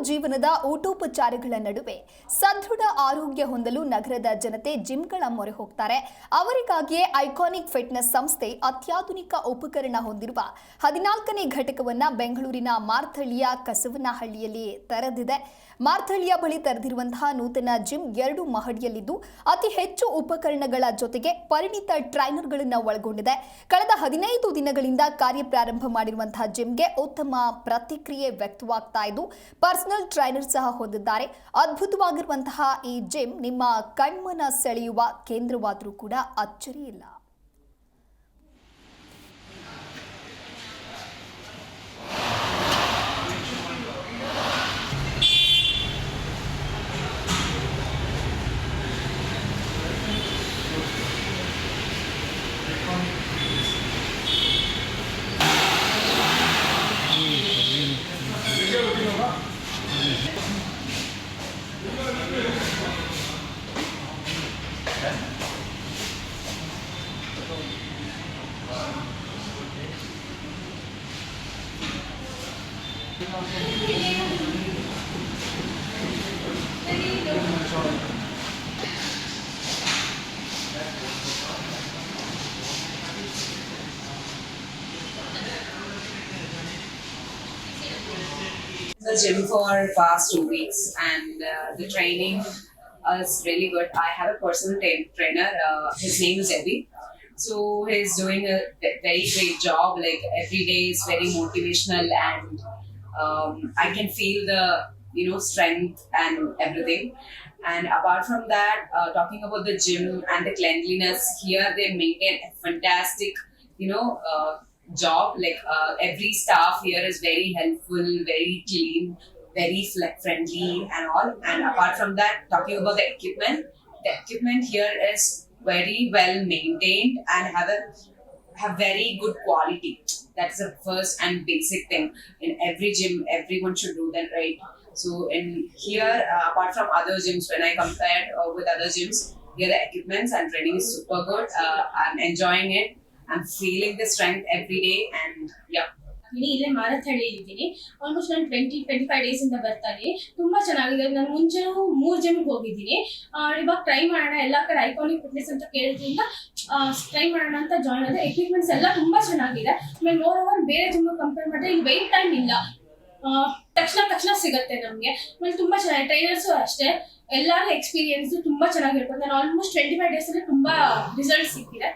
ಜೀವನದ ಊಟೋಪಚಾರಗಳ ನಡುವೆ ಸದೃಢ ಆರೋಗ್ಯ ಹೊಂದಲು ನಗರದ ಜನತೆ ಜಿಮ್ಗಳ ಮೊರೆ ಹೋಗ್ತಾರೆ. ಅವರಿಗಾಗಿಯೇ ಐಕಾನಿಕ್ ಫಿಟ್ನೆಸ್ ಸಂಸ್ಥೆ ಅತ್ಯಾಧುನಿಕ ಉಪಕರಣ ಹೊಂದಿರುವ 14ನೇ ಘಟಕವನ್ನು ಬೆಂಗಳೂರಿನ ಮಾರ್ಥಳ್ಳಿಯ ಕಸವನಹಳ್ಳಿಯಲ್ಲಿ ತೆರೆದಿದೆ. ಮಾರ್ಥಳ್ಳಿಯ ಬಳಿ ತೆರೆದಿರುವಂತಹ ನೂತನ ಜಿಮ್ 2 ಮಹಡಿಯಲ್ಲಿದ್ದು ಅತಿ ಹೆಚ್ಚು ಉಪಕರಣಗಳ ಜೊತೆಗೆ ಪರಿಣಿತ ಟ್ರೈನರ್ಗಳನ್ನು ಒಳಗೊಂಡಿದೆ. ಕಳೆದ 15 ದಿನಗಳಿಂದ ಕಾರ್ಯ ಪ್ರಾರಂಭ ಮಾಡಿರುವಂತಹ ಜಿಮ್ಗೆ ಉತ್ತಮ ಪ್ರತಿಕ್ರಿಯೆ ವ್ಯಕ್ತವಾಗ್ತಾ ಇದ್ದು ಪರ್ಸನಲ್ ಟ್ರೈನರ್ ಸಹ ಹೊಂದಿದ್ದಾರೆ. ಅದ್ಭುತವಾಗಿರುವಂತಹ ಈ ಜಿಮ್ ನಿಮ್ಮ ಕಣ್ಮನ ಸೆಳೆಯುವ ಕೇಂದ್ರವಾದರೂ ಕೂಡ ಅಚ್ಚರಿ ಇಲ್ಲ. The gym for past 2 weeks and the training is really good. I have a personal trainer. His name is Eddie. So he's doing a very great job. Like every day is very motivational and I can feel the strength and everything. And apart from that, talking about the gym and the cleanliness, here they maintain a fantastic job. Like every staff here is very helpful, very clean, very friendly and all. And apart from that, talking about the equipment here is very well maintained and have very good quality. That's the first and basic thing. In every gym, everyone should do that, right? So in here, apart from other gyms, when I compared with other gyms, here the equipments and training is super good. I'm enjoying it. I'm feeling the strength every day and yeah. ಇಲ್ಲೇ ಮಾರಥಳ್ಳಿ ಇದ್ದೀನಿ. Almost ನಾನು 25 days ಇಂದ ಬರ್ತಾನೆ. ತುಂಬಾ ಚೆನ್ನಾಗಿದೆ. ನಾನು ಮುಂಚೆ 3 ಜಿಮ್ಗೆ ಹೋಗಿದ್ದೀನಿ. ಇವಾಗ ಟ್ರೈ ಮಾಡೋಣ, ಎಲ್ಲಾ ಕಡೆ ಐಕಾನಿಕ್ ಫಿಟ್ನೆಸ್ ಅಂತ ಕೇಳಿದ್ರಿಂದ ಟ್ರೈ ಮಾಡೋಣ ಅಂತ ಜಾಯ್ನ್ ಆದೆ. ಎಕ್ವಿಪ್ಮೆಂಟ್ಸ್ ಎಲ್ಲ ತುಂಬಾ ಚೆನ್ನಾಗಿದೆ. ಆಮೇಲೆ ಮೋರ್ ಓವರ್ ಬೇರೆ ಜಿಮ್ ಕಂಪೇರ್ ಮಾಡಿದ್ರೆ ಇಲ್ಲಿ ವೆಯ್ಟ್ ಟೈಮ್ ಇಲ್ಲ, ತಕ್ಷಣ ಸಿಗುತ್ತೆ ನಮಗೆ. ಆಮೇಲೆ ತುಂಬಾ ಚೆನ್ನಾಗಿದೆ. ಟ್ರೈನರ್ಸು ಅಷ್ಟೇ, ಎಲ್ಲಾರು ಎಕ್ಸ್ಪೀರಿಯನ್ಸ್ ತುಂಬಾ ಚೆನ್ನಾಗಿರ್ಬೋದು. ನಾನು ಆಲ್ಮೋಸ್ಟ್ 25 ಡೇಸ್ ಅಲ್ಲಿ ತುಂಬಾ ರಿಸಲ್ಟ್ ಸಿಕ್ಕಿದೆ.